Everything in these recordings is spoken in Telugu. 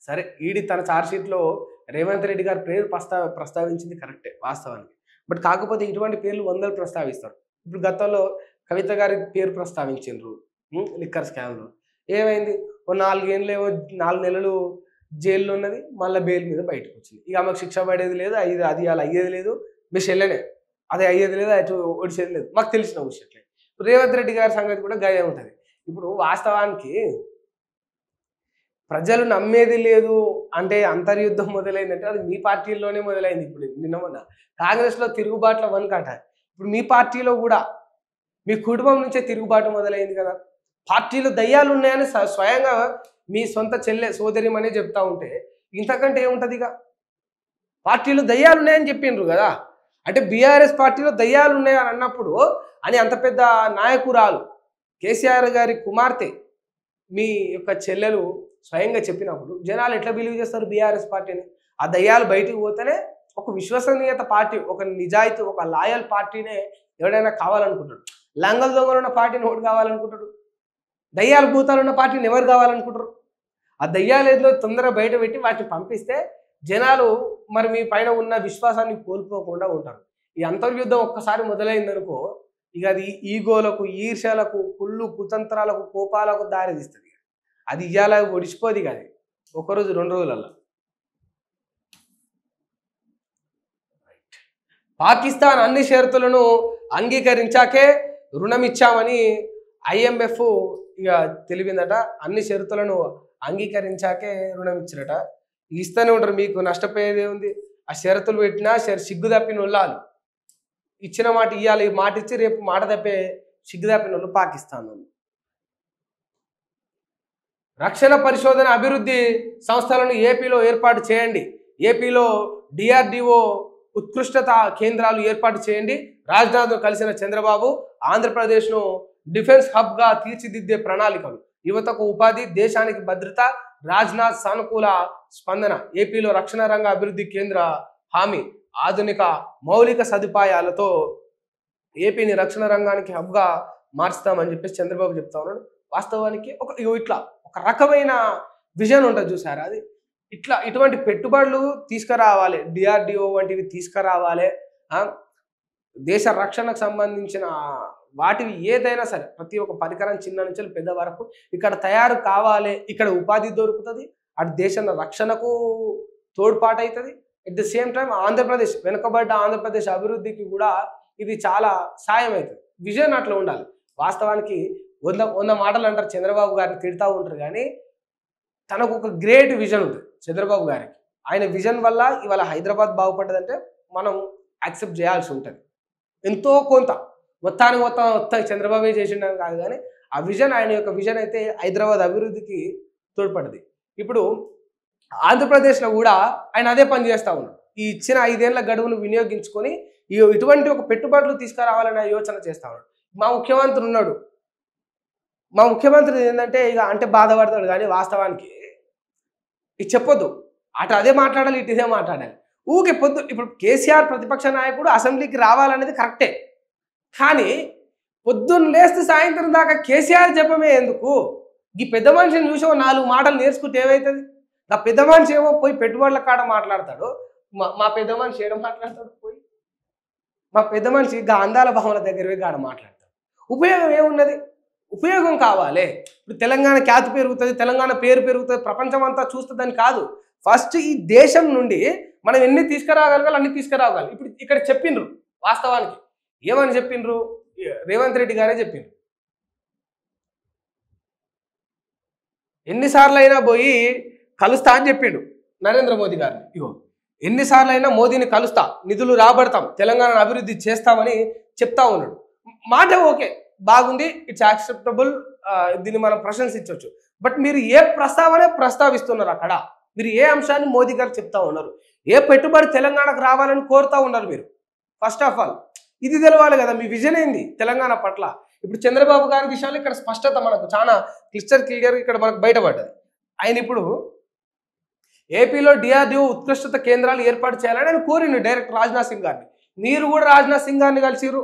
సరే ఈడీ తన ఛార్జ్‌షీట్‌లో రేవంత్ రెడ్డి గారి పేరు ప్రస్తావించింది కరెక్టే వాస్తవానికి. బట్ కాకపోతే ఇటువంటి పేర్లు వందలు ప్రస్తావిస్తారు. ఇప్పుడు గతంలో కవిత గారి పేరు ప్రస్తావించిండ్రు. లిక్కర్ స్కామ్‌లో. ఏమైంది? ఓ 4 ఏళ్ళేమో 4 నెలలు జైల్‌లో ఉన్నది. మళ్ళా బెయిల్ మీద బయటకొచ్చింది. ఇక ఆమెకు శిక్ష పడేది లేదు. అది అలా అయ్యేది లేదు. మీ చెల్లెనే. అది అయ్యేది లేదు. అటు ఒడిసేది లేదు. మాకు తెలిసిన విషయట్లే. రేవంత్ రెడ్డి గారి సంగతి కూడా గదే ఉంటది. ఇప్పుడు వాస్తవానికి ప్రజలు నమ్మేది లేదు అంటే అంతర్యుద్ధం మొదలైందంటే అది మీ పార్టీలోనే మొదలైంది. ఇప్పుడు నిన్న మొన్న కాంగ్రెస్‌లో తిరుగుబాట్ల వణుకట. ఇప్పుడు మీ పార్టీలో కూడా మీ కుటుంబం నుంచే తిరుగుబాటు మొదలైంది కదా! పార్టీలో దయ్యాలు ఉన్నాయని స్వయంగా మీ సొంత సోదరిమనే చెప్తా ఉంటే ఇంతకంటే ఏముంటదిగ? పార్టీలో దయ్యాలు ఉన్నాయని చెప్పిండ్రు కదా! అంటే బీఆర్ఎస్ పార్టీలో దయ్యాలు ఉన్నాయని అన్నప్పుడు అని అంత పెద్ద నాయకురాలు కేసీఆర్ గారి కుమార్తె మీ యొక్క చెల్లెలు స్వయంగా చెప్పినప్పుడు జనాలు ఎట్లా బిలీవ్ చేస్తారు బీఆర్ఎస్ పార్టీని? ఆ దయ్యాలు బయటికి పోతేనే ఒక విశ్వసనీయత పార్టీ, ఒక నిజాయితీ, ఒక లాయల్ పార్టీనే ఎవడైనా కావాలనుకుంటాడు. లంగలు దొంగలున్న పార్టీని ఎవడు కావాలనుకుంటాడు? దయ్యాలు భూతాలున్న పార్టీని ఎవరు కావాలనుకుంటారు? ఆ దయ్యాలు ఏదో తొందరగా బయట పెట్టి వాటిని పంపిస్తే జనాలు మరి మీ పైన ఉన్న విశ్వాసాన్ని కోల్పోకుండా ఉంటారు. ఈ అంతర్యుద్ధం ఒక్కసారి మొదలైందనుకో ఇక అది ఈగోలకు, ఈర్ష్యలకు, కుళ్ళు కుతంత్రాలకు, కోపాలకు దారి తీస్తుంది. అది ఇయ్యాల ఒడిచిపోది కాదు. ఒకరోజు 2 రోజులల్లా. పాకిస్తాన్ అన్ని షరతులను అంగీకరించాకే రుణం ఇచ్చామని IMF ఇక తెలివిందట. అన్ని షరతులను అంగీకరించాకే రుణం ఇచ్చినట. ఇస్తూనే ఉంటారు. మీకు నష్టపోయేది ఏముంది? ఆ షరతులు పెట్టినా సిగ్గు తప్పిన వాళ్ళాలు. ఇచ్చిన మాట ఇవ్వాలి, మాట ఇచ్చి రేపు మాట తప్పే సిగ్గు తప్పిన వాళ్ళు పాకిస్తాన్ వాళ్ళు. రక్షణ పరిశోధన అభివృద్ధి సంస్థలను ఏపీలో ఏర్పాటు చేయండి. ఏపీలో DRDO ఉత్కృష్టత కేంద్రాలు ఏర్పాటు చేయండి. రాజ్నాథ్ను కలిసిన చంద్రబాబు ఆంధ్రప్రదేశ్ను డిఫెన్స్ హబ్గా తీర్చిదిద్దే ప్రణాళికలు, యువతకు ఉపాధి, దేశానికి భద్రత, రాజ్నాథ్ సానుకూల స్పందన. ఏపీలో రక్షణ రంగ అభివృద్ధి కేంద్ర హామీ, ఆధునిక మౌలిక సదుపాయాలతో ఏపీని రక్షణ రంగానికి హబ్గా మార్చుతామని చెప్పేసి చంద్రబాబు చెప్తా ఉన్నాడు. వాస్తవానికి ఇట్లా ఒక రకమైన విజన్ ఉంటుంది చూసారా? అది ఇటువంటి పెట్టుబడులు తీసుకురావాలి, DRDO వంటివి తీసుకురావాలి. దేశ రక్షణకు సంబంధించిన వాటివి ఏదైనా సరే ప్రతి ఒక్క పరికరం చిన్న నుంచి పెద్ద వరకు ఇక్కడ తయారు కావాలి. ఇక్కడ ఉపాధి దొరుకుతుంది, అటు దేశ రక్షణకు తోడ్పాటు అవుతుంది. At the same time Andhra Pradesh వెనుకబడ్డ ఆంధ్రప్రదేశ్ అభివృద్ధికి కూడా ఇది చాలా సాయం అవుతుంది. విజన్ అట్లా ఉండాలి. వాస్తవానికి 100 మాటలు అంటారు, చంద్రబాబు గారిని తిడతా ఉంటారు, కానీ తనకు ఒక గ్రేట్ విజన్ ఉంటుంది చంద్రబాబు గారికి. ఆయన విజన్ వల్ల ఇవాళ హైదరాబాద్ బాగుపడ్డదంటే మనం యాక్సెప్ట్ చేయాల్సి ఉంటుంది. ఎంతో కొంత మొత్తం చంద్రబాబే చేసిండని కాదు, కానీ ఆ విజన్, ఆయన యొక్క విజన్ అయితే హైదరాబాద్ అభివృద్ధికి తోడ్పడింది. ఇప్పుడు ఆంధ్రప్రదేశ్లో కూడా ఆయన అదే పని చేస్తూ ఉన్నాడు. ఈ ఇచ్చిన 5 ఏళ్ల గడువును వినియోగించుకొని ఇటువంటి ఒక పెట్టుబడులు తీసుకురావాలనే యోచన చేస్తూ ఉన్నాడు. మా ముఖ్యమంత్రి ఉన్నాడు. మా ముఖ్యమంత్రి ఏంటంటే ఇక అంటే బాధపడతాడు, కానీ వాస్తవానికి ఇది చెప్పొద్దు. అటు అదే మాట్లాడాలి, ఇటు ఇదే మాట్లాడాలి. ఊకే పొద్దు. ఇప్పుడు కేసీఆర్ ప్రతిపక్ష నాయకుడు అసెంబ్లీకి రావాలనేది కరెక్టే, కానీ పొద్దున్న లేస్తే సాయంత్రం దాకా కేసీఆర్ చెప్పమే ఎందుకు? ఈ పెద్ద మనిషిని చూసి 4 మాటలు నేర్చుకుంటే ఏమవుతుంది? ఆ పెద్ద మనిషి ఏమో పోయి పెట్టుబడుల కాడ మాట్లాడతాడు. మా పెద్ద మనిషి ఏడ మాట్లాడతాడు? పోయి మా పెద్ద మనిషి అందాల భవన దగ్గర కాడ మాట్లాడతాడు. ఉపయోగం ఏమున్నది? ఉపయోగం కావాలి. ఇప్పుడు తెలంగాణ ఖ్యాతి పెరుగుతుంది, తెలంగాణ పేరు పెరుగుతుంది, ప్రపంచం అంతా చూస్తుందని కాదు. ఫస్ట్ ఈ దేశం నుండి మనం ఎన్ని తీసుకురాగలగాలి అన్ని తీసుకురాగలి. ఇప్పుడు ఇక్కడ చెప్పిండ్రు, వాస్తవానికి ఏమని చెప్పిండ్రు? రేవంత్ రెడ్డి గారే చెప్పిండ్రు. ఎన్నిసార్లు అయినా పోయి కలుస్తా అని చెప్పిండు నరేంద్ర మోదీ గారిని. ఎన్నిసార్లు అయినా మోదీని కలుస్తా, నిధులు రాబడతాం, తెలంగాణను అభివృద్ధి చేస్తామని చెప్తా ఉన్నాడు. మాట ఓకే, బాగుంది, ఇట్స్ యాక్సెప్టబుల్, దీన్ని మనం ప్రశంసించవచ్చు. బట్ మీరు ఏ ప్రస్తావిస్తున్నారు అక్కడ? మీరు ఏ అంశాన్ని మోదీ గారు చెప్తా ఉన్నారు? ఏ పెట్టుబడి తెలంగాణకు రావాలని కోరుతా ఉన్నారు మీరు? ఫస్ట్ ఆఫ్ ఆల్ ఇది తెలవాలి కదా, మీ విజన్ ఏంది తెలంగాణ పట్ల. ఇప్పుడు చంద్రబాబు గారి విషయాలు ఇక్కడ స్పష్టత మనకు చాలా క్లియర్ ఇక్కడ మనకు బయటపడ్డది. ఆయన ఇప్పుడు ఏపీలో DRDO ఉత్కృష్టత కేంద్రాలు ఏర్పాటు చేయాలని ఆయన కోరిండు డైరెక్ట్ రాజ్నాథ్ సింగ్ గారిని. మీరు కూడా రాజ్నాథ్ సింగ్ గారిని కలిసిరు,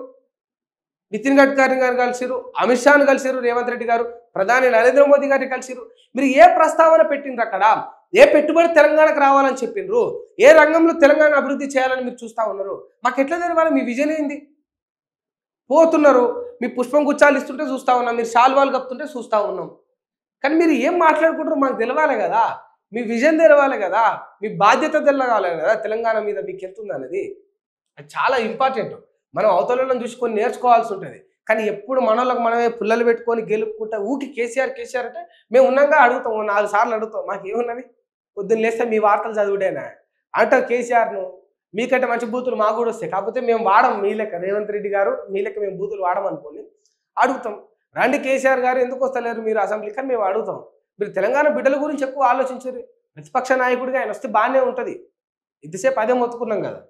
నితిన్ గడ్కరీ గారిని కలిసిరు, అమిత్ షాను కలిసిరు, రేవంత్ రెడ్డి గారు, ప్రధాని నరేంద్ర మోదీ గారిని కలిసిరు. మీరు ఏ ప్రస్తావన పెట్టిండ్రు అక్కడ? ఏ పెట్టుబడి తెలంగాణకు రావాలని చెప్పిండ్రు? ఏ రంగంలో తెలంగాణ అభివృద్ధి చేయాలని మీరు చూస్తా ఉన్నారు? మాకు ఎట్లా తెలవాలి? మీ విజన్ ఏంది? పోతున్నారు, మీ పుష్పం గుచ్చాలు ఇస్తుంటే చూస్తా ఉన్నాం, మీరు శాల్వాలు కప్పుతుంటే చూస్తా ఉన్నాం. కానీ మీరు ఏం మాట్లాడుకుంటారో మాకు తెలవాలి కదా, మీ విజన్ తెలవాలి కదా, మీ బాధ్యత తెలవాలి కదా, తెలంగాణ మీద మీకు వెళ్తుంది అనేది. అది చాలా ఇంపార్టెంట్. మనం అవతలను చూసి కొన్ని నేర్చుకోవాల్సి ఉంటుంది. కానీ ఎప్పుడు మనోళ్ళకి మనమే పుల్లలు పెట్టుకొని గెలుపుకుంటా ఊకి కేసీఆర్ కేసీఆర్ అంటే మేము ఉన్నాగా అడుగుతాం, 4 సార్లు అడుగుతాం. మాకేమున్నది? పొద్దున్న లేస్తే మీ వార్తలు చదువుడేనా అంటావు కేసీఆర్ను. మీకంటే మంచి బూతులు మాకు కూడా వస్తాయి, కాకపోతే మేము వాడం. మీ లెక్క రేవంత్ రెడ్డి గారు మీ లెక్క మేము బూతులు వాడమనుకోండి, అడుగుతాం. రండి కేసీఆర్ గారు ఎందుకు వస్తలేరు మీరు అసెంబ్లీకి అని మేము అడుగుతాం. మీరు తెలంగాణ బిడ్డల గురించి ఎక్కువ ఆలోచించారు. ప్రతిపక్ష నాయకుడిగా ఆయన వస్తే బాగానే ఉంటుంది. ఇంతసేపు అదే మొత్తుకున్నాం కదా.